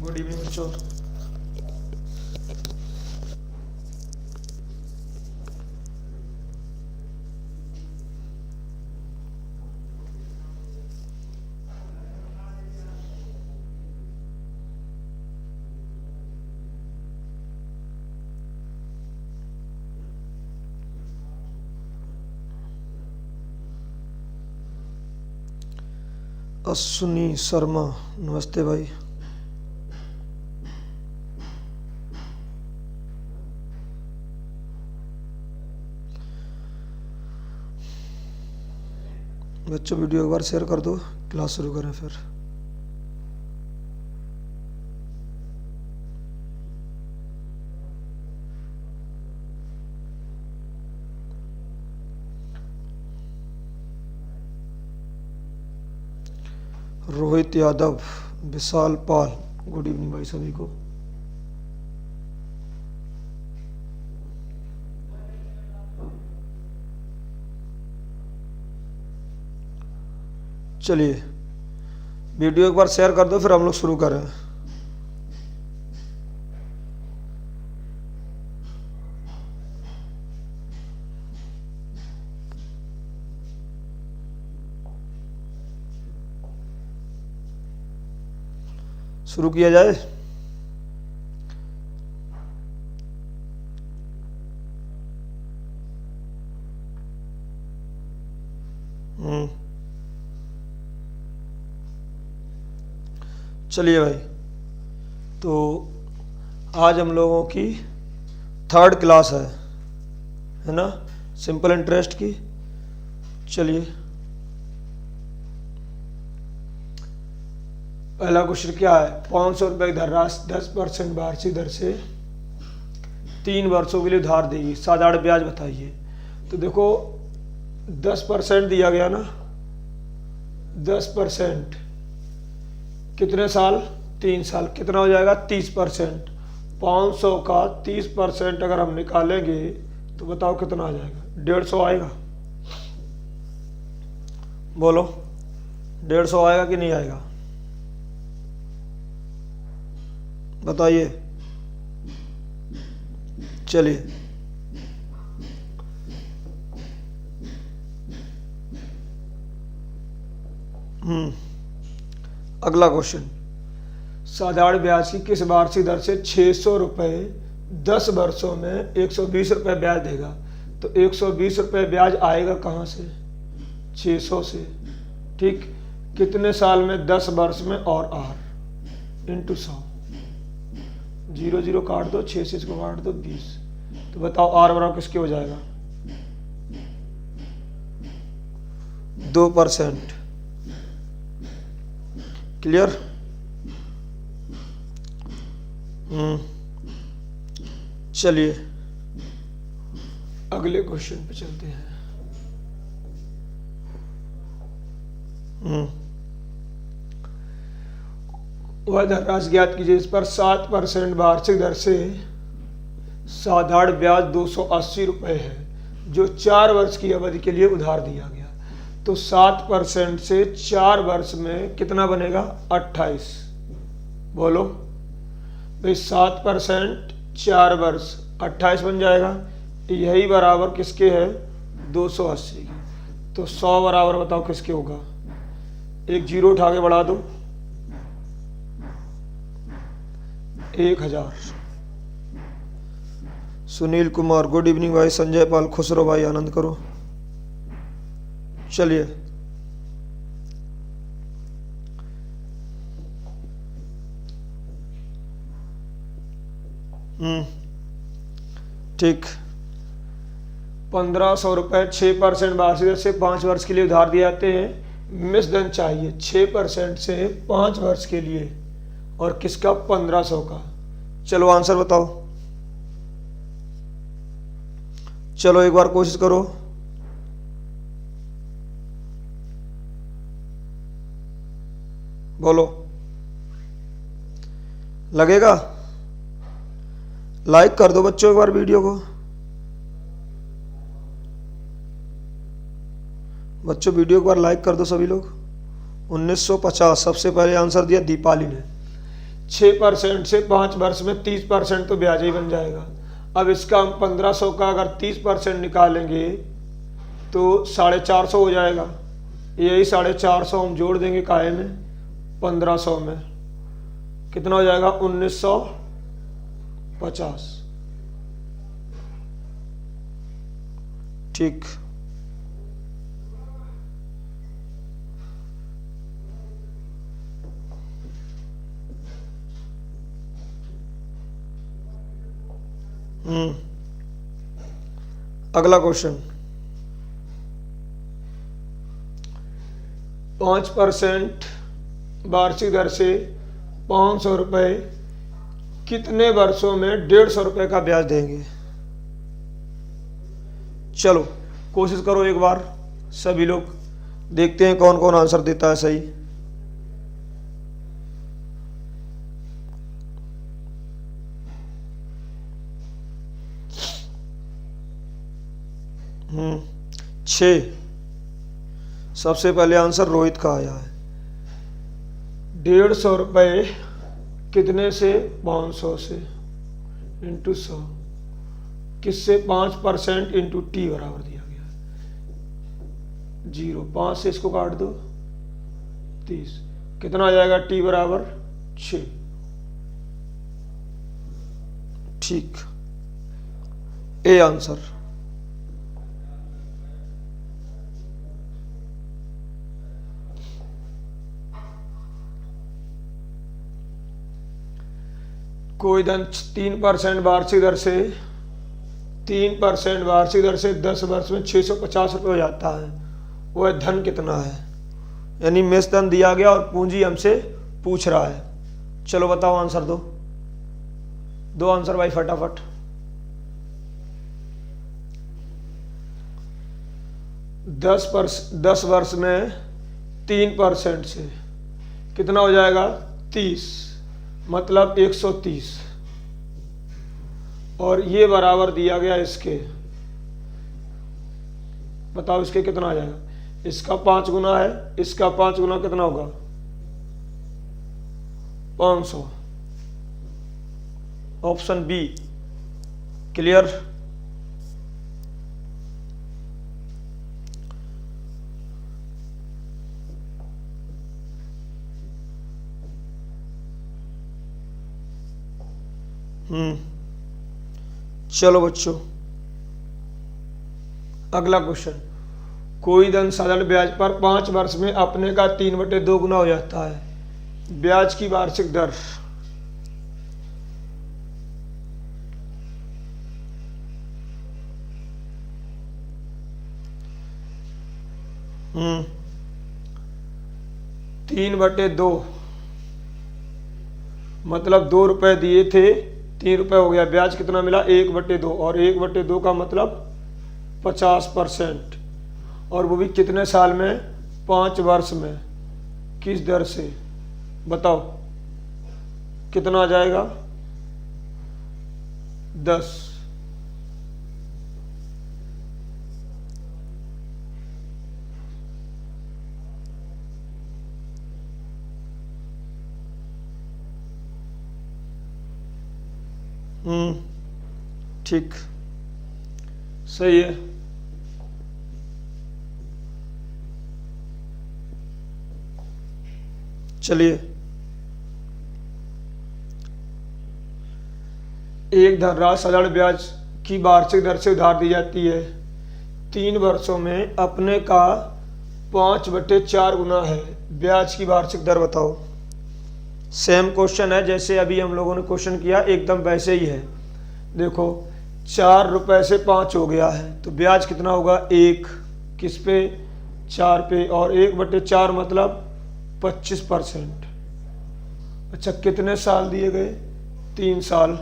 Good evening बच्चों। अश्विनी शर्मा, नमस्ते भाई। बच्चों वीडियो एक बार शेयर कर दो, क्लास शुरू करें फिर। रोहित यादव, विशाल पाल, गुड इवनिंग भाई सभी को। चलिए वीडियो एक बार शेयर कर दो, फिर हम लोग शुरू करें। शुरू किया जाए। चलिए भाई, तो आज हम लोगों की थर्ड क्लास है ना, सिंपल इंटरेस्ट की। चलिए पहला क्वेश्चन क्या है, 500 रुपये की धनराशि 10% वार्षिक दर से 3 वर्षों के लिए उधार देगी, साधारण ब्याज बताइए। तो देखो 10% दिया गया ना, 10% कितने साल, 3 साल, कितना हो जाएगा 30%। 500 का 30% अगर हम निकालेंगे तो बताओ कितना आ जाएगा, 150 आएगा। बोलो 150 आएगा कि नहीं आएगा, बताइए। चलिए अगला क्वेश्चन, साधारण ब्याज की किस वार्षिक दर से 600 रुपये 10 वर्षों में 120 रुपये ब्याज देगा। तो 120 रुपये ब्याज आएगा कहाँ से, 600 से, ठीक। कितने साल में, 10 वर्ष में, और आर इंटू 100, 0 0 काट दो, 6 से इसको काट दो 20। तो बताओ आर बराबर किसके हो जाएगा, 2%। क्लियर। चलिए अगले क्वेश्चन पे चलते हैं। वह धनराशि ज्ञात कीजिए जिस पर 7% वार्षिक दर से साधारण ब्याज 280 रुपये है, जो 4 वर्ष की अवधि के लिए उधार दिया गया। तो 7% से 4 वर्ष में कितना बनेगा, 28। बोलो भाई 7% 4 वर्ष 28 बन जाएगा। यही बराबर किसके है, 280 की। तो 100 बराबर बताओ किसके होगा, एक 0 उठा के बढ़ा दो, 1000। सुनील कुमार, गुड इवनिंग भाई। संजय पाल, खुश रहो भाई, आनंद करो। चलिए ठीक, 1500 रुपये 6% वार्षिक दर से 5 वर्ष के लिए उधार दिए जाते हैं। मिश्रधन चाहिए 6% से 5 वर्ष के लिए, और किसका, 1500 का। चलो आंसर बताओ, चलो एक बार कोशिश करो। बोलो, लगेगा? लाइक कर दो बच्चों एक बार वीडियो को। बच्चों वीडियो को बार लाइक कर दो सभी लोग। 1950 सबसे पहले आंसर दिया दीपाली ने। 6% से 5 वर्ष में 30% तो ब्याज ही बन जाएगा। अब इसका हम 1500 का अगर 30% निकालेंगे तो 450 हो जाएगा। यही 450 हम जोड़ देंगे काहे में, 1500 में, कितना हो जाएगा 1950। ठीक। अगला क्वेश्चन, 5% वार्षिक दर से 500 रुपये कितने वर्षों में 150 रुपये का ब्याज देंगे। चलो कोशिश करो एक बार सभी लोग, देखते हैं कौन कौन आंसर देता है सही। छः। सबसे पहले आंसर रोहित का आया है। 150 रुपये कितने से, 500 से इंटू 100, किससे 5% इंटू टी बराबर दिया गया है 0। 5 से इसको काट दो 30, कितना आ जाएगा टी बराबर 6। ठीक, ए आंसर। कोई धन 3% वार्षिक दर से 3% वार्षिक दर से 10 वर्ष में 650 रुपये हो जाता है, वह धन कितना है। यानी मेष धन दिया गया और पूंजी हमसे पूछ रहा है। चलो बताओ आंसर दो आंसर भाई फटाफट। दस वर्ष में 3% से कितना हो जाएगा 30, मतलब 130, और ये बराबर दिया गया इसके, बताओ इसके कितना आ जाएगा। इसका 5 गुना है, इसका 5 गुना कितना होगा 500। Option B clear. चलो बच्चों अगला क्वेश्चन, कोई धन साधारण ब्याज पर 5 वर्ष में अपने का 3/2 गुना हो जाता है, ब्याज की वार्षिक दर। तीन बटे दो मतलब 2 रुपए दिए थे, 3 रुपए हो गया, ब्याज कितना मिला 1/2, और 1/2 का मतलब 50%, और वो भी कितने साल में 5 वर्ष में, किस दर से बताओ कितना आ जाएगा 10। ठीक, सही है। चलिए एक धनराशि साधारण ब्याज की वार्षिक दर से उधार दी जाती है, 3 वर्षों में अपने का 5/4 गुना है, ब्याज की वार्षिक दर बताओ। सेम क्वेश्चन है जैसे अभी हम लोगों ने क्वेश्चन किया, एकदम वैसे ही है। देखो 4 रुपए से 5 हो गया है तो ब्याज कितना होगा 1, किस पे 4 पे, और 1/4 मतलब 25%। अच्छा कितने साल दिए गए 3 साल,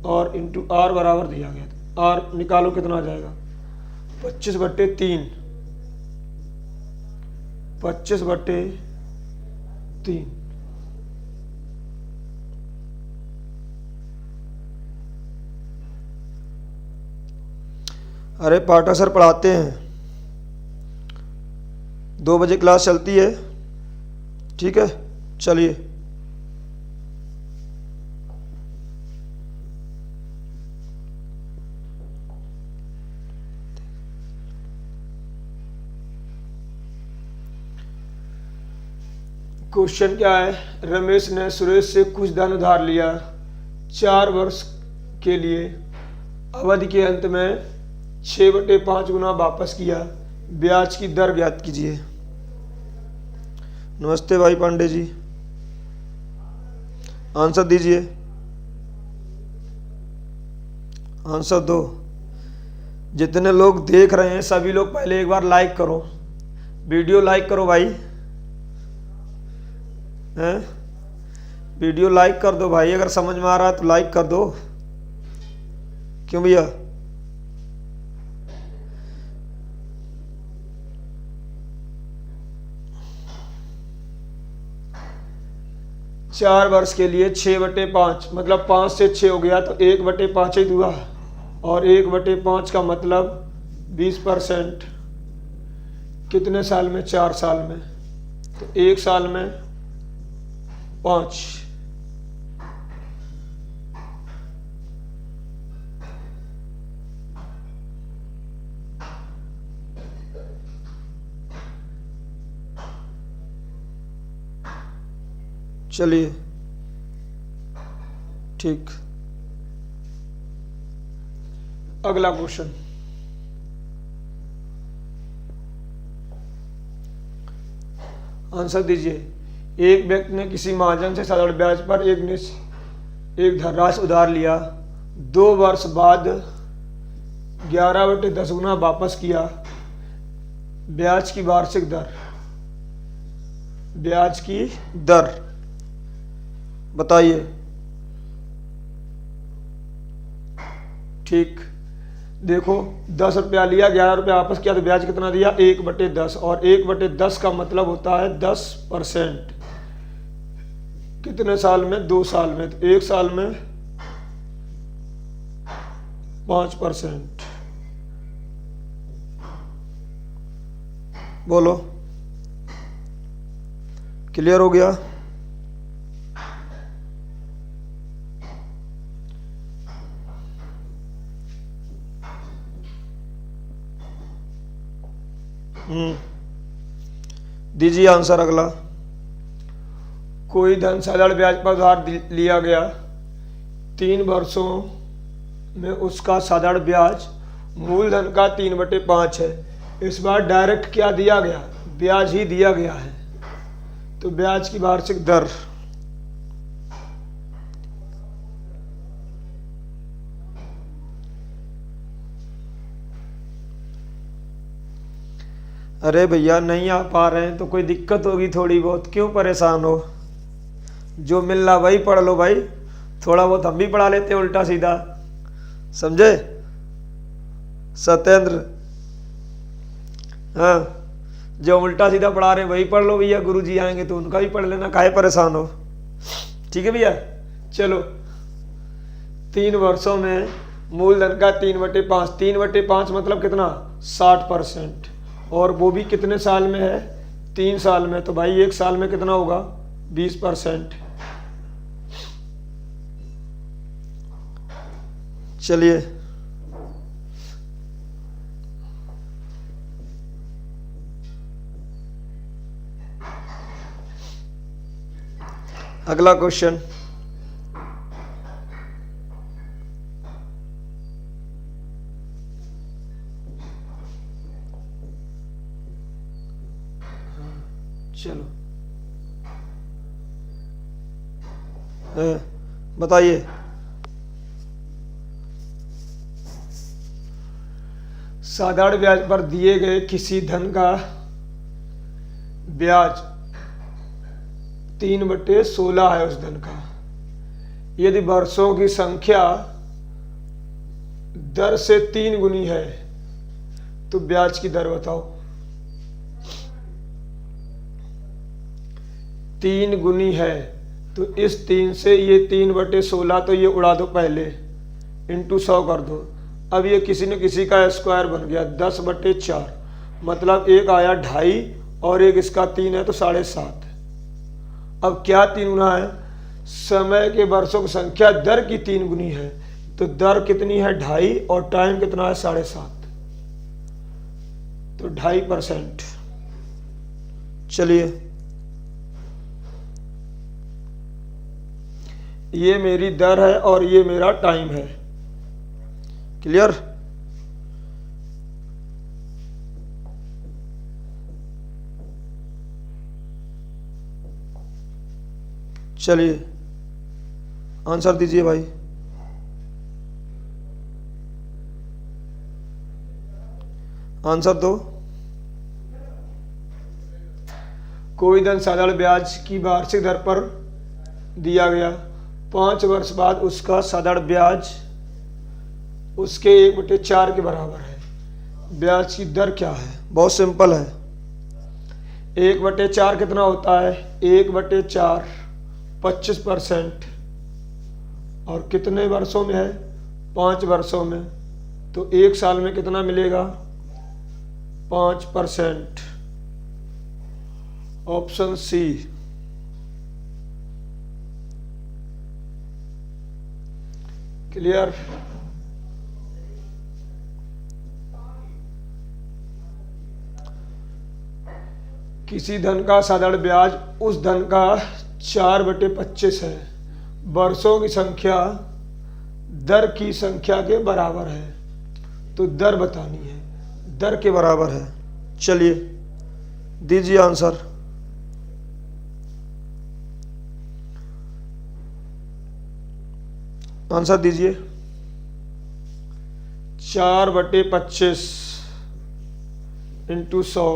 और इंटू आर बराबर दिया गया था, आर निकालो कितना आ जाएगा 25/3, 25/3। अरे पाठक सर पढ़ाते हैं, 2 बजे क्लास चलती है, ठीक है। चलिए क्वेश्चन क्या है? रमेश ने सुरेश से कुछ धन उधार लिया, 4 वर्ष के लिए, अवधि के अंत में 6/5 गुना वापस किया, ब्याज की दर ज्ञात कीजिए। नमस्ते भाई पांडे जी, आंसर दीजिए, आंसर दो। जितने लोग देख रहे हैं सभी लोग पहले एक बार लाइक करो, वीडियो लाइक करो भाई, हैं? वीडियो लाइक कर दो भाई, अगर समझ में आ रहा है तो लाइक कर दो। क्यों भैया? चार वर्ष के लिए 6/5 मतलब 5 से 6 हो गया तो 1/5 ही हुआ, और 1/5 का मतलब 20%। कितने साल में? 4 साल में, तो 1 साल में 5। चलिए ठीक, अगला क्वेश्चन। आंसर दीजिए। एक व्यक्ति ने किसी महाजन से साधारण ब्याज पर एक धनराशि उधार लिया, 2 वर्ष बाद 11/10 गुना वापस किया, ब्याज की वार्षिक दर, ब्याज की दर बताइए। ठीक, देखो 10 रुपया लिया, 11 रुपया वापस किया तो ब्याज कितना दिया? 1/10, और 1/10 का मतलब होता है 10%। कितने साल में? 2 साल में, तो 1 साल में 5%। बोलो, क्लियर हो गया? दीजिए आंसर अगला। कोई धन साधारण ब्याज पर उधार लिया गया, 3 वर्षों में उसका साधारण ब्याज मूलधन का 3/5 है। इस बार डायरेक्ट क्या दिया गया? ब्याज ही दिया गया है, तो ब्याज की वार्षिक दर। अरे भैया नहीं आ पा रहे हैं तो कोई दिक्कत होगी थोड़ी बहुत, क्यों परेशान हो? जो मिल रहा वही पढ़ लो भाई, थोड़ा बहुत हम भी पढ़ा लेते हैं उल्टा सीधा, समझे सत्येंद्र? हाँ, जो उल्टा सीधा पढ़ा रहे हैं वही पढ़ लो भैया, गुरुजी आएंगे तो उनका भी पढ़ लेना, काहे परेशान हो? ठीक है भैया, चलो। 3 वर्षों में मूलधन का 3/5, 3/5 मतलब कितना? 60%, और वो भी कितने साल में है? 3 साल में, तो भाई 1 साल में कितना होगा? 20%। चलिए अगला क्वेश्चन। चलो बताइए। साधारण ब्याज पर दिए गए किसी धन का ब्याज 3/16 है उस धन का। यदि वर्षों की संख्या दर से 3 गुनी है तो ब्याज की दर बताओ। 3 गुनी है तो इस 3 से ये 3/16 तो ये उड़ा दो पहले, इंटू 100 कर दो। अब ये किसी न किसी का स्क्वायर बन गया 10/4, मतलब एक आया 2.5 और एक इसका 3 है तो 7.5। अब क्या 3 गुना है? समय के वर्षों की संख्या दर की 3 गुनी है, तो दर कितनी है? 2.5, और टाइम कितना है? 7.5, तो 2.5%। चलिए ये मेरी दर है और ये मेरा टाइम है। क्लियर? चलिए आंसर दीजिए भाई। आंसर दो। कोई धन साधारण ब्याज की वार्षिक दर पर दिया गया, 5 वर्ष बाद उसका साधारण ब्याज उसके 1/4 के बराबर है। ब्याज की दर क्या है? बहुत सिंपल है। 1/4 कितना होता है? 1/4 25%। और कितने वर्षों में है? 5 वर्षों में। तो 1 साल में कितना मिलेगा? 5%। Option C. क्लियर? किसी धन का साधारण ब्याज उस धन का 4/25 है। वर्षों की संख्या दर की संख्या के बराबर है। तो दर बतानी है, दर के बराबर है। चलिए दीजिए आंसर। आंसर दीजिए। 4/25 इंटू 100,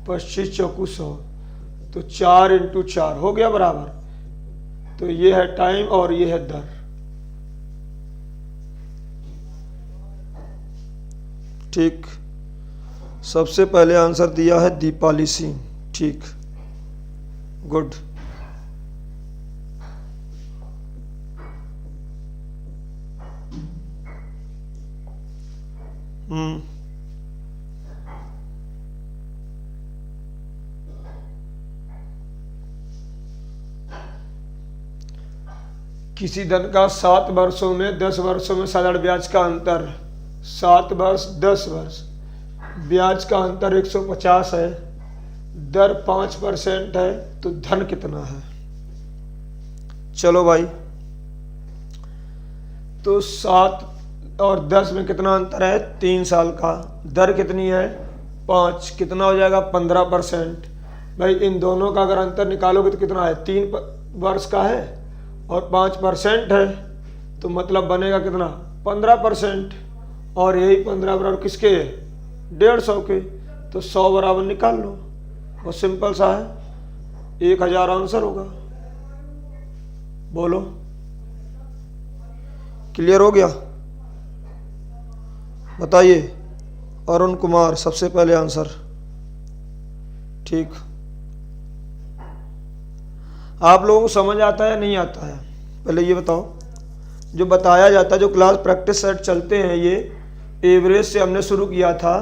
25 चौकू 100, तो 4 इंटू 4 हो गया बराबर। तो ये है टाइम और ये है दर। ठीक। सबसे पहले आंसर दिया है दीपाली सिंह। ठीक, गुड। किसी धन का 7 वर्षों में 10 वर्षों में साधारण ब्याज का अंतर, 7 वर्ष 10 वर्ष, ब्याज का अंतर 150 है, दर 5% है, तो धन कितना है? चलो भाई, तो 7 और 10 में कितना अंतर है? 3 साल का। दर कितनी है? 5। कितना हो जाएगा? 15%। भाई इन दोनों का अगर अंतर निकालोगे तो कितना है? 3 वर्ष का है और 5% है, तो मतलब बनेगा कितना? 15%। और यही 15 बराबर किसके है? 150 के। तो 100 बराबर निकाल लो। बहुत सिंपल सा है। 1000 आंसर होगा। बोलो, क्लियर हो गया? बताइए। अरुण कुमार सबसे पहले आंसर। ठीक। आप लोगों को समझ आता है नहीं आता है? पहले ये बताओ। जो बताया जाता है, जो क्लास प्रैक्टिस सेट चलते हैं, ये एवरेज से हमने शुरू किया था।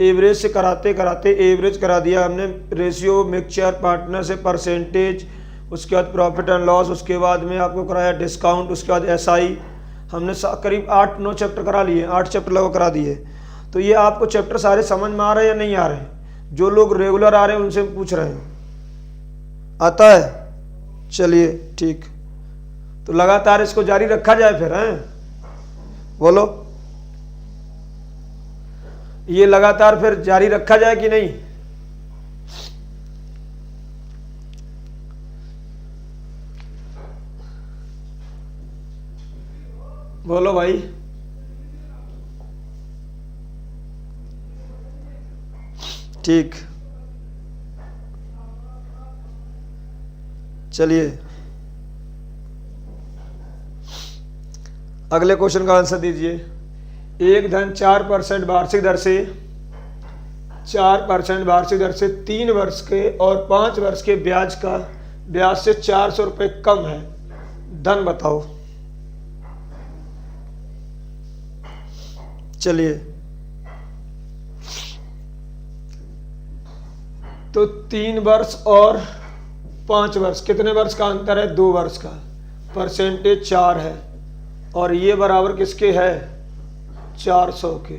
एवरेज से कराते कराते एवरेज करा दिया हमने, रेशियो, मिक्सचर, पार्टनरशिप, परसेंटेज, उसके बाद प्रॉफिट एंड लॉस, उसके बाद में आपको कराया डिस्काउंट, उसके बाद एसआई। हमने करीब 8-9 चैप्टर करा लिए, 8 चैप्टर लगभग करा दिए। तो ये आपको चैप्टर सारे समझ में आ रहे हैं या नहीं आ रहे हैं? जो लोग रेगुलर आ रहे हैं उनसे पूछ रहे हैं, आता है? चलिए ठीक। तो लगातार इसको जारी रखा जाए फिर, हैं? बोलो, ये लगातार फिर जारी रखा जाए कि नहीं? बोलो भाई। ठीक, चलिए अगले क्वेश्चन का आंसर दीजिए। एक धन 4% वार्षिक दर से 4% वार्षिक दर से 3 वर्ष के और 5 वर्ष के ब्याज से 400 रुपये कम है। धन बताओ। चलिए, तो 3 वर्ष और 5 वर्ष, कितने वर्ष का अंतर है? 2 वर्ष का। परसेंटेज 4 है और ये बराबर किसके है? 400 के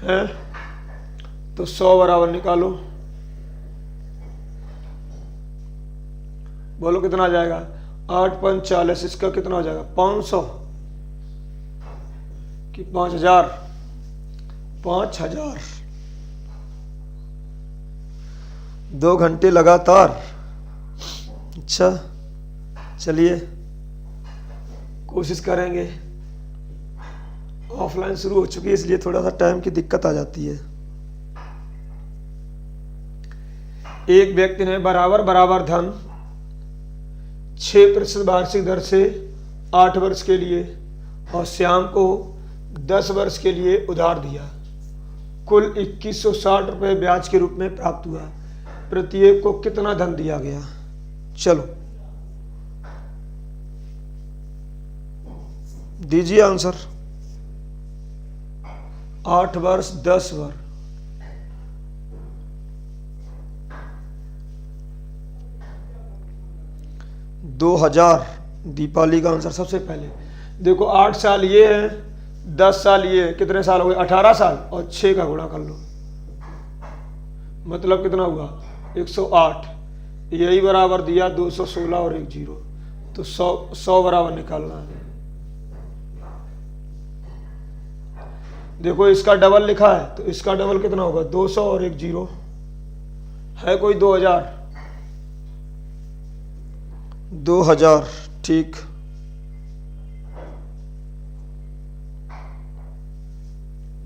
हैं। तो 100 बराबर निकालो। बोलो कितना आ जाएगा? 8×5 = 40। इसका कितना हो जाएगा? 500 कि 5000? 5000। 2 घंटे लगातार। अच्छा चलिए कोशिश करेंगे। ऑफलाइन शुरू हो चुकी है इसलिए थोड़ा सा टाइम की दिक्कत आ जाती है। एक व्यक्ति ने बराबर बराबर धन 6% वार्षिक दर से 8 वर्ष के लिए और श्याम को 10 वर्ष के लिए उधार दिया। कुल 2160 रुपये ब्याज के रूप में प्राप्त हुआ। प्रत्येक को कितना धन दिया गया? चलो दीजिए आंसर। 8 वर्ष 10 वर्ष। $2000 दीपाली का आंसर। सबसे पहले देखो 8 साल ये है, 10 साल ये है, कितने साल हो गए? 18 साल। और 6 का गुणा कर लो, मतलब कितना हुआ? 108। यही बराबर दिया 216 और 1 0, तो 100 बराबर निकालना है। देखो इसका डबल लिखा है तो इसका डबल कितना होगा? 200 और 1 0 है कोई? 2000। 2000 ठीक।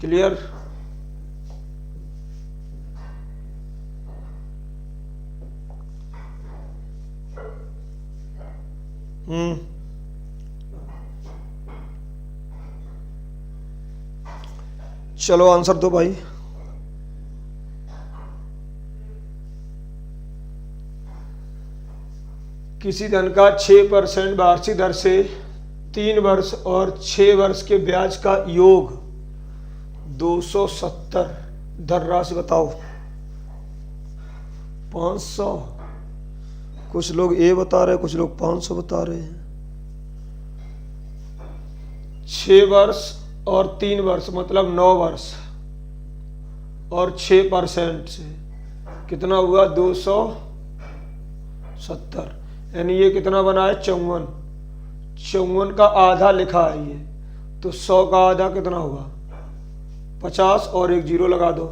क्लियर? चलो आंसर दो भाई। किसी धन का 6% वार्षिक दर से 3 वर्ष और 6 वर्ष के ब्याज का योग 270। धनराशि बताओ। 500। कुछ लोग ए बता रहे हैं, कुछ लोग 500 बता रहे हैं। 6 वर्ष और 3 वर्ष मतलब 9 वर्ष और 6% से कितना हुआ? 270। यानी ये कितना बना है? 54। 54 का आधा लिखा है ये, तो 100 का आधा कितना होगा? 50 और 1 0 लगा दो,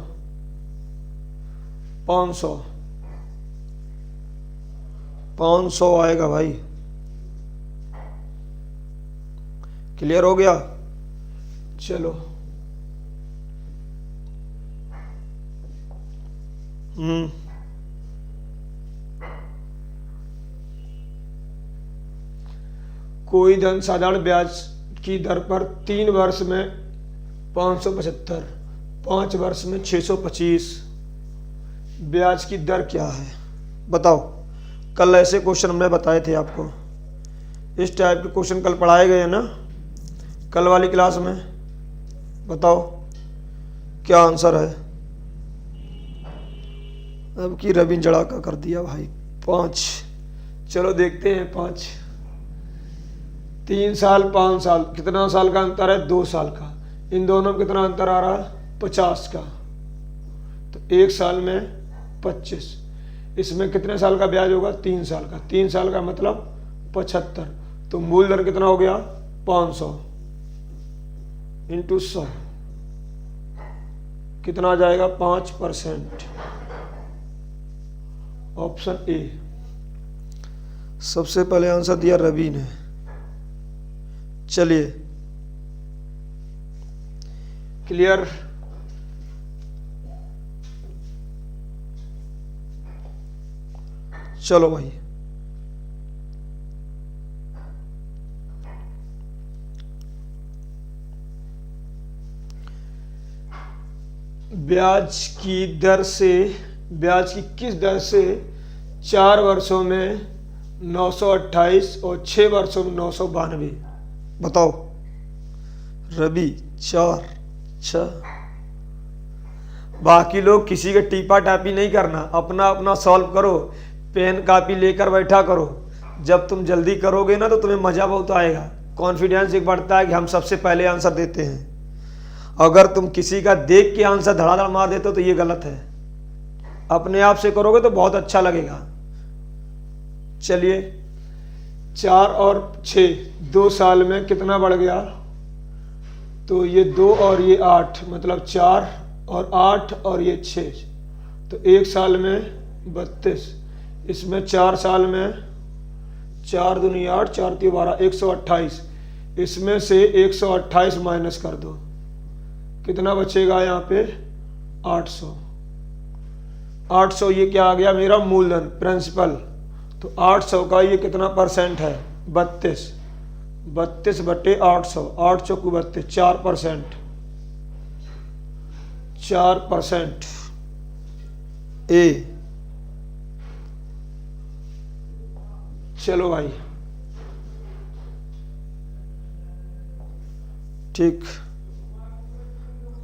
500। 500 आएगा भाई। क्लियर हो गया? चलो कोई धन साधारण ब्याज की दर पर 3 वर्ष में 575, 5 वर्ष में 625। ब्याज की दर क्या है बताओ? कल ऐसे क्वेश्चन हमने बताए थे आपको। इस टाइप के क्वेश्चन कल पढ़ाए गए हैं ना कल वाली क्लास में। बताओ क्या आंसर है? अब की रवि जड़ा का कर दिया भाई। 5। चलो देखते हैं। 5, 3 साल 5 साल, कितना साल का अंतर है? 2 साल का। इन दोनों में कितना अंतर आ रहा है? 50 का। तो 1 साल में 25। इसमें कितने साल का ब्याज होगा? 3 साल का। 3 साल का मतलब 75। तो मूलधन कितना हो गया? 500 इंटू 100 कितना आ जाएगा? 5%। Option A. सबसे पहले आंसर दिया रवि ने। चलिए क्लियर? चलो भाई ब्याज की दर से, ब्याज की किस दर से 4 वर्षों में 928 और 6 वर्षों में 992? बताओ रवि। 4 6। बाकी लोग किसी के टीपा टापी नहीं करना, अपना अपना सॉल्व करो, पेन कापी लेकर बैठा करो। जब तुम जल्दी करोगे ना तो तुम्हें मजा बहुत आएगा, कॉन्फिडेंस एक बढ़ता है कि हम सबसे पहले आंसर देते हैं। अगर तुम किसी का देख के आंसर धड़ाधड़ मार देते हो तो ये गलत है। अपने आप से करोगे तो बहुत अच्छा लगेगा। चलिए 4 और 6 2 साल में कितना बढ़ गया, तो ये 2 और ये 8 मतलब 4 और 8 और ये 6, तो 1 साल में 32, इसमें 4 साल में 4 दूनी 8 4 3 12 128, इसमें से 128 माइनस कर दो, कितना बचेगा यहाँ पे 800। 800 ये क्या आ गया मेरा मूलधन प्रिंसिपल, तो 800 का ये कितना परसेंट है 32, 32 बटे 800, 800 को 32 4%, 4% ए। चलो भाई ठीक,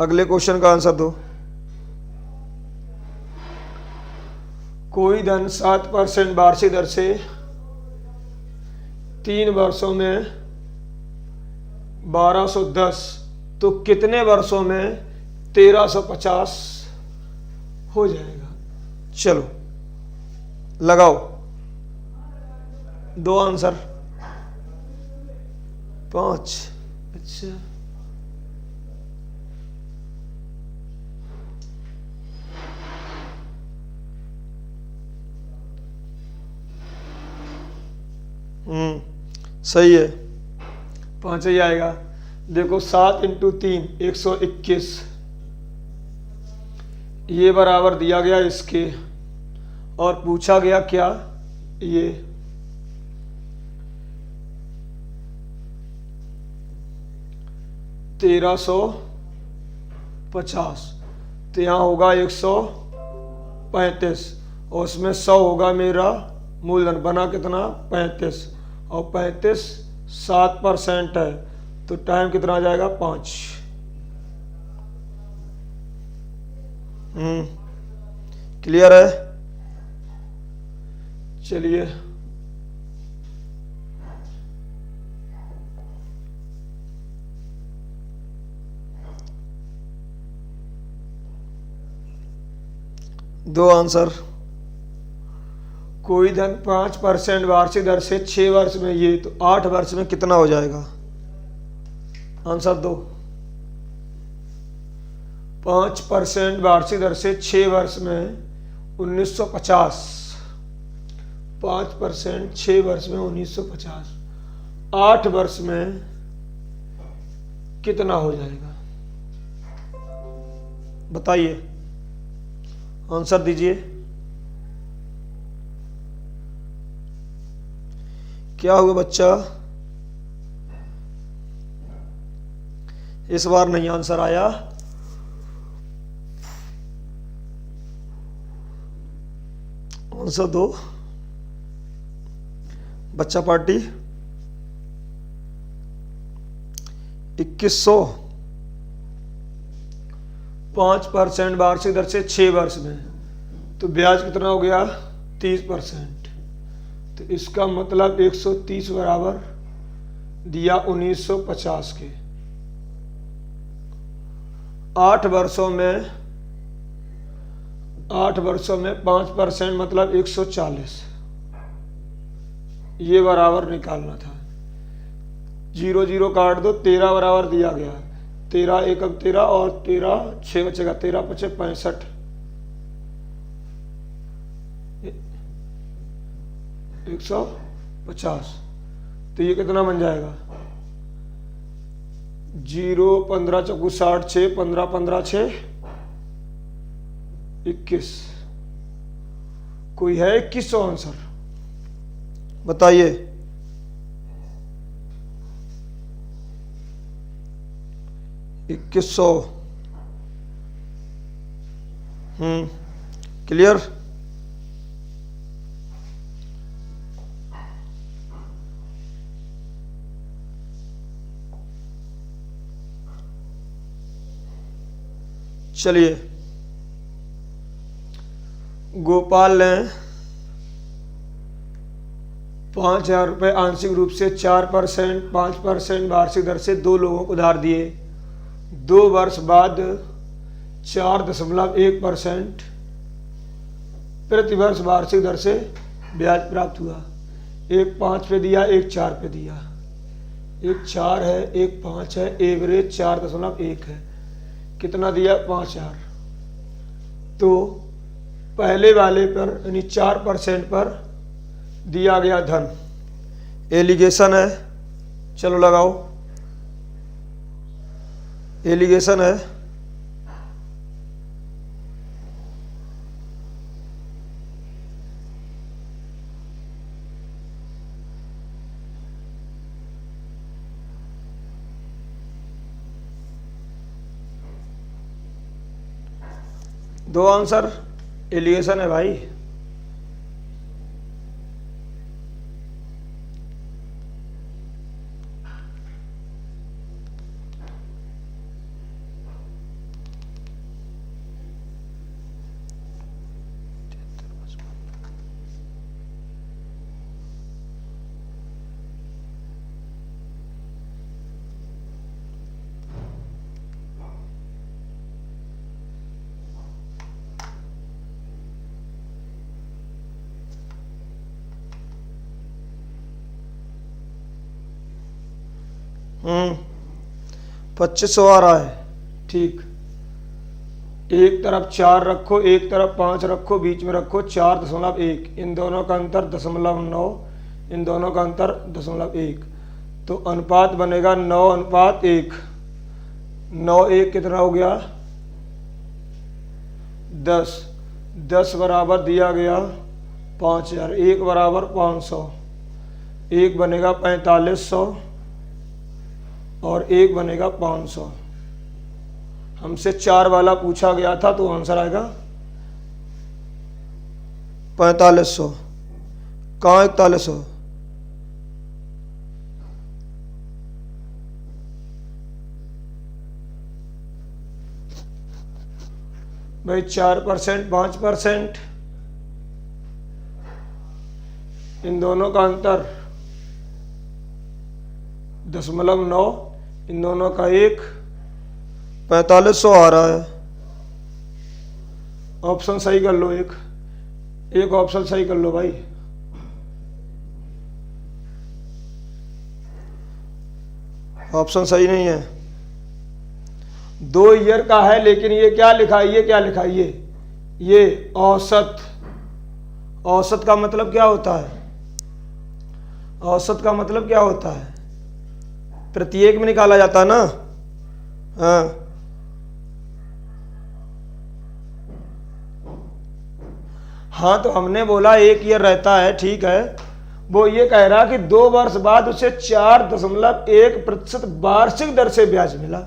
अगले क्वेश्चन का आंसर दो। कोई धन 7% वार्षिक दर से 3 वर्षों में 1210, तो कितने वर्षों में 1350 हो जाएगा। चलो लगाओ, 2 आंसर 5। अच्छा सही है, 5 ही आएगा। देखो 7 × 3 121, ये बराबर दिया गया इसके, और पूछा गया क्या ये 1350, तो यहाँ होगा 135 और उसमें 100 होगा मेरा मूलधन, बना कितना 35, और 35 7% है, तो टाइम कितना आ जाएगा 5। क्लियर है। चलिए दो आंसर। कोई धन 5% वार्षिक दर से 6 वर्ष में, ये तो 8 वर्ष में कितना हो जाएगा, आंसर दो। 5% वार्षिक दर से 6 वर्ष में 1950, 5% 6 वर्ष में 1950, 8 वर्ष में कितना हो जाएगा, बताइए, आंसर दीजिए। क्या हुआ बच्चा, इस बार नहीं आंसर आया, आंसर दो बच्चा पार्टी। 2100, 5% वार्षिक दर से 6 वर्ष में, तो ब्याज कितना हो गया 30%, तो इसका मतलब 130 बराबर दिया 1950 के। 8 वर्षों में 5% मतलब 140, ये बराबर निकालना था। 0 0 काट दो, 13 बराबर दिया गया, 13 1 13 और 13 6 बचेगा, 13 5 65, 150, तो ये कितना बन जाएगा 0 15 चौकू 60 6 15 15 6 21, कोई है 2100 आंसर, बताइए। $2100, क्लियर। चलिए, गोपाल ने 5000 रुपये आंशिक रूप से 4% 5% वार्षिक दर से 2 लोगों को उधार दिए। 2 वर्ष बाद 4.1% प्रतिवर्ष वार्षिक दर से ब्याज प्राप्त हुआ। एक 5 पे दिया, एक 4 पे दिया, एक 4 है, एक 5 है, एवरेज 4.1 है, कितना दिया 5000। तो पहले वाले पर यानी 4% पर दिया गया धन एलिगेशन है, चलो लगाओ, एलिगेशन है। दो आंसर एलिगेशन है भाई। हम्म, 2500 आ रहा है, ठीक। एक तरफ 4 रखो, एक तरफ 5 रखो, बीच में रखो 4.1, इन दोनों का अंतर 0.9, इन दोनों का अंतर 0.1, तो अनुपात बनेगा 9:1। 9:1 कितना हो गया 10। 10 बराबर दिया गया 5000, 1 बराबर 500, 1 बनेगा 4500 और 1 बनेगा 500। हमसे 4 वाला पूछा गया था तो आंसर आएगा 4500। कहाँ 4100? भाई 4%, 5%, इन दोनों का अंतर 0.9, इन दोनों का 1, 4500 आ रहा है। ऑप्शन सही कर लो, एक ऑप्शन सही कर लो भाई। ऑप्शन सही नहीं है। 2 ईयर का है, लेकिन ये क्या लिखा है, ये क्या लिखा है, ये औसत। औसत का मतलब क्या होता है? औसत का मतलब क्या होता है? प्रत्येक में निकाला जाता है ना। हाँ, हाँ, तो हमने बोला 1 ईयर रहता है, ठीक है। वो ये कह रहा कि 2 वर्ष बाद उसे 4.1% वार्षिक दर से ब्याज मिला।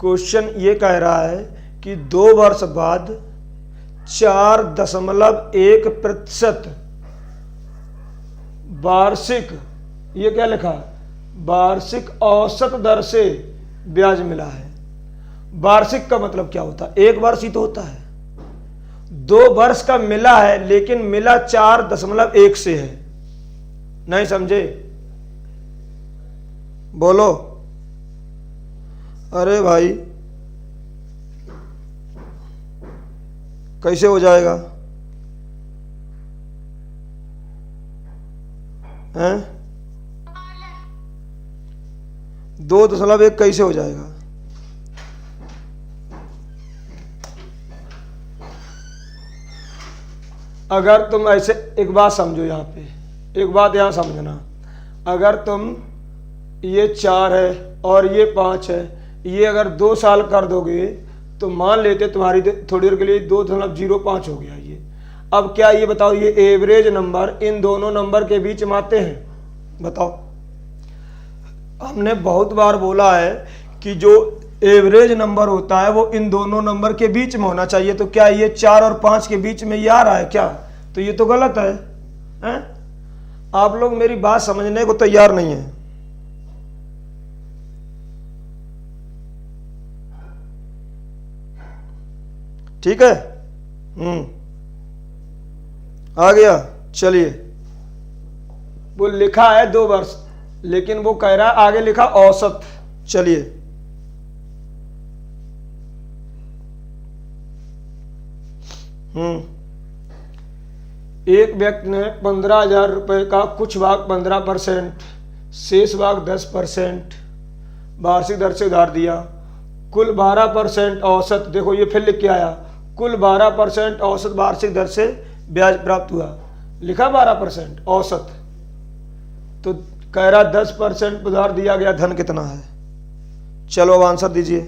क्वेश्चन ये कह रहा है कि 2 वर्ष बाद 4.1% वार्षिक, ये क्या लिखा, वार्षिक औसत दर से ब्याज मिला है। वार्षिक का मतलब क्या होता है? 1 वर्ष ही तो होता है। 2 वर्ष का मिला है, लेकिन मिला 4.1 से है। नहीं समझे? बोलो। अरे भाई कैसे हो जाएगा? हैं? 2.1 कैसे हो जाएगा? अगर तुम ऐसे, एक बात समझो यहाँ पे, एक बात यहाँ समझना। अगर तुम ये 4 है और ये 5 है, ये अगर 2 साल कर दोगे तो मान लेते तुम्हारी थोड़ी देर के लिए 2.05 हो गया ये। अब क्या ये बताओ, ये एवरेज नंबर इन दोनों नंबर के बीच में आते हैं? बताओ। हमने बहुत बार बोला है कि जो एवरेज नंबर होता है वो इन दोनों नंबर के बीच में होना चाहिए। तो क्या ये 4 और 5 के बीच में ये आ रहा है क्या? तो ये तो गलत है, हैं? आप लोग मेरी बात समझने को तैयार नहीं है। ठीक है, आ गया। चलिए, वो लिखा है 2 वर्ष, लेकिन वो कह रहा है आगे लिखा औसत। चलिए, एक व्यक्ति ने 15,000 रुपये का कुछ भाग 15%, शेष भाग 10% वार्षिक दर से उधार दिया। कुल 12% औसत, देखो ये फिर लिख के आया, कुल 12% औसत वार्षिक दर से ब्याज प्राप्त हुआ। लिखा 12% औसत, तो कह रहा 10% उधार दिया गया धन कितना है। चलो अब आंसर दीजिए,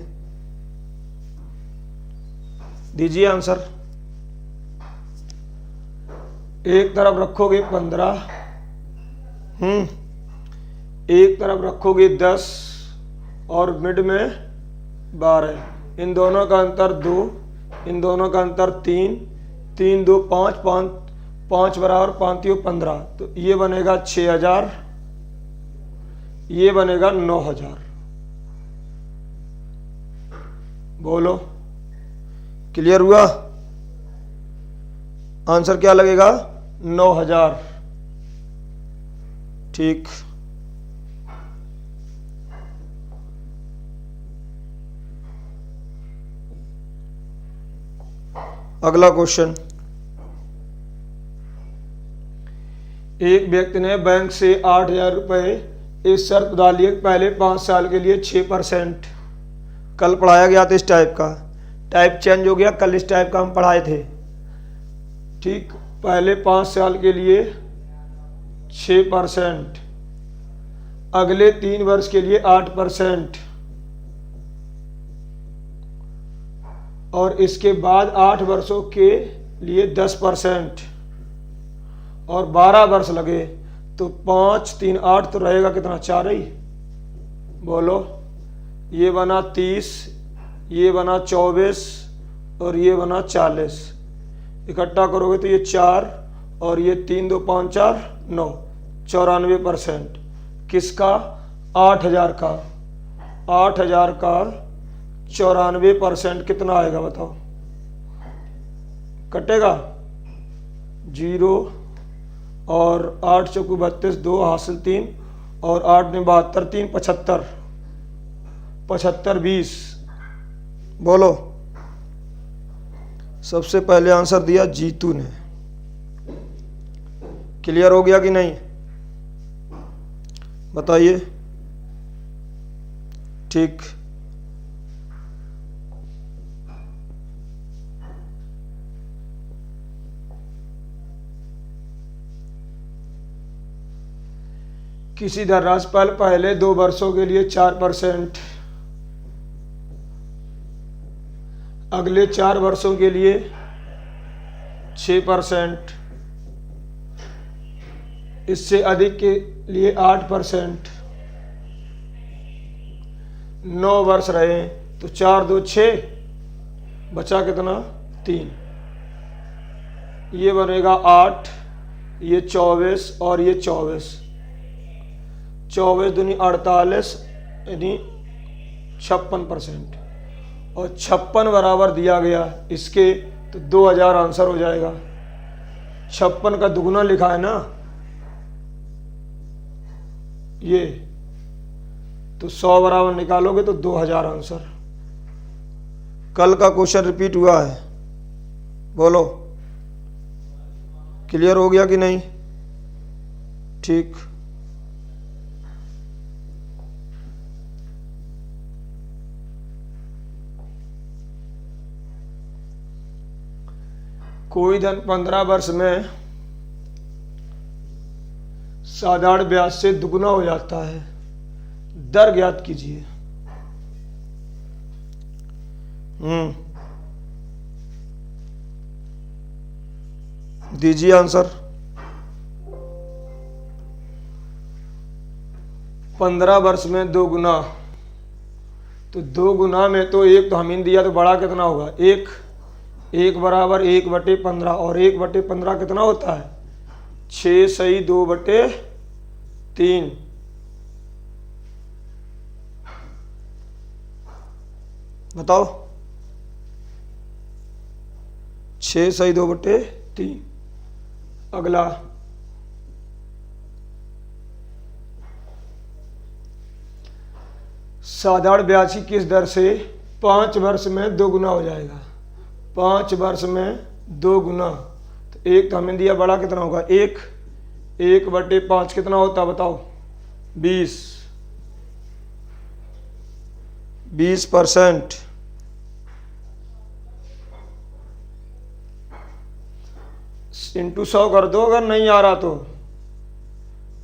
दीजिए आंसर। एक तरफ रखोगे 15, एक तरफ रखोगे 10 और मिड में 12, इन दोनों का अंतर 2, इन दोनों का अंतर 3, 3 2 5, 5 बराबर 5 3 15, तो ये बनेगा 6,000, ये बनेगा 9,000। बोलो क्लियर हुआ? आंसर क्या लगेगा? 9,000। ठीक, अगला क्वेश्चन। एक व्यक्ति ने बैंक से 8,000 रुपये इस शर्त उधार लिए पहले 5 साल के लिए 6%। कल पढ़ाया गया था इस टाइप का, टाइप चेंज हो गया, कल इस टाइप का हम पढ़ाए थे। ठीक, पहले 5 साल के लिए 6%, अगले 3 वर्ष के लिए 8%, और इसके बाद 8 वर्षों के लिए 10%, और 12 वर्ष लगे तो 5 3 8, तो रहेगा कितना? 4 ही। बोलो, ये बना 30, ये बना 24 और ये बना 40। इकट्ठा करोगे तो ये 4 और ये 3 2 5 4 9, 94%। किसका? 8,000 का। 8,000 का 94% कितना आएगा बताओ? कटेगा 0 और 8 चौकू 32, 2 हासिल 3 और 8 में 72, 3 75, 75 20। बोलो, सबसे पहले आंसर दिया जीतू ने। क्लियर हो गया कि नहीं? बताइए। ठीक, किसी धनराशि पर पहले 2 वर्षों के लिए 4%, अगले 4 वर्षों के लिए 6%, इससे अधिक के लिए 8%, 9 वर्ष रहे तो 4 2 6, बचा कितना? 3, ये बनेगा 8, ये 24 और ये 24, 24 दूनी 48 यानी 56%, और 56 बराबर दिया गया इसके, तो 2,000 आंसर हो जाएगा। 56 का दुगुना लिखा है ना ये, तो 100 बराबर निकालोगे तो 2,000 आंसर। कल का क्वेश्चन रिपीट हुआ है। बोलो, क्लियर हो गया कि नहीं? ठीक, कोई धन 15 वर्ष में साधारण ब्याज से दुगुना हो जाता है, दर ज्ञात कीजिए। दीजिए आंसर। 15 वर्ष में 2 गुना, तो 2 गुना में तो एक तो हमीन दिया, तो बड़ा कितना होगा? 1 बराबर 1/15, और 1/15 कितना होता है? 6 सही 2/3। बताओ, 6 सही 2/3। अगला, साधारण ब्याज की किस दर से 5 वर्ष में 2 गुना हो जाएगा? 5 वर्ष में 2 गुना, तो तो 1 तो हमें दिया, बड़ा कितना होगा 1, 1/5 कितना होता है बताओ 20%। इंटू 100 कर दो, अगर नहीं आ रहा तो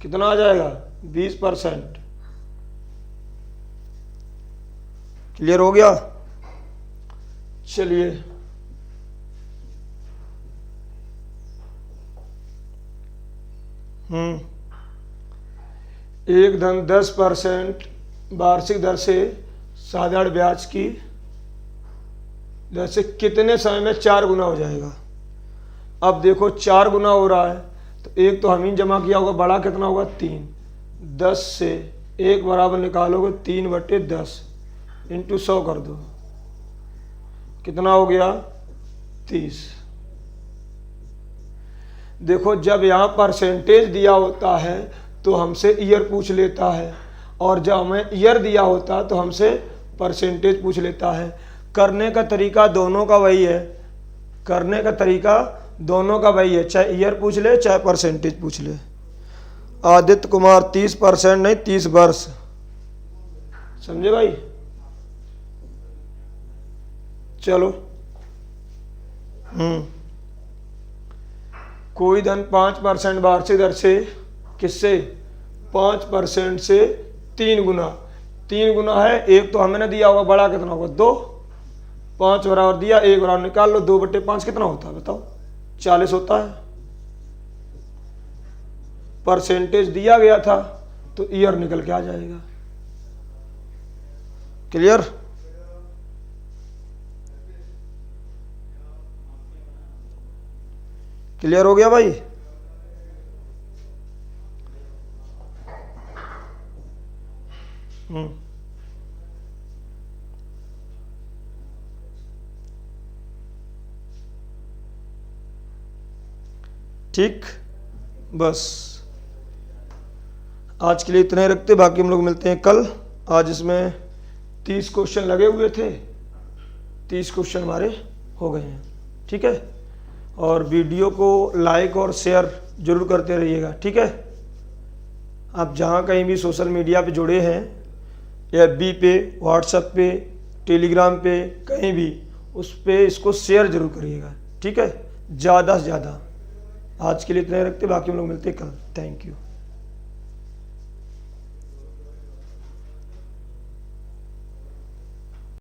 कितना आ जाएगा 20%। क्लियर हो गया? चलिए एक धन 10% वार्षिक दर से साधारण ब्याज की दर से कितने समय में 4 गुना हो जाएगा। अब देखो 4 गुना हो रहा है तो एक तो हम ही जमा किया होगा, बड़ा कितना होगा 3, 10 से 1 बराबर निकालोगे 3/10 इंटू 100 कर दो, कितना हो गया 30। देखो जब यहाँ परसेंटेज दिया होता है तो हमसे ईयर पूछ लेता है, और जब हमें ईयर दिया होता है तो हमसे परसेंटेज पूछ लेता है। करने का तरीका दोनों का वही है, करने का तरीका दोनों का वही है, चाहे ईयर पूछ ले चाहे परसेंटेज पूछ ले। आदित्य कुमार 30% नहीं 30 वर्ष, समझे भाई? चलो कोई धन 5% वार्षिक दर से किससे 5% से 3 गुना, 3 गुना है, एक तो हमें दिया होगा, बड़ा कितना होगा 2, 5 बराबर दिया, 1 बराबर निकाल लो, 2/5 कितना होता है बताओ 40 होता है। परसेंटेज दिया गया था तो ईयर निकल के आ जाएगा। क्लियर? क्लियर हो गया भाई? ठीक, बस आज के लिए इतना ही रखते, बाकी हम लोग मिलते हैं कल। आज इसमें 30 क्वेश्चन लगे हुए थे, 30 क्वेश्चन हमारे हो गए हैं। ठीक है, और वीडियो को लाइक और शेयर जरूर करते रहिएगा। ठीक है, आप जहाँ कहीं भी सोशल मीडिया पे जुड़े हैं, FB पे, व्हाट्सएप पे, टेलीग्राम पे, कहीं भी उस पे इसको शेयर जरूर करिएगा। ठीक है, ज़्यादा से ज़्यादा। आज के लिए इतना ही रखते, बाकी हम लोग मिलते हैं कल। Thank you.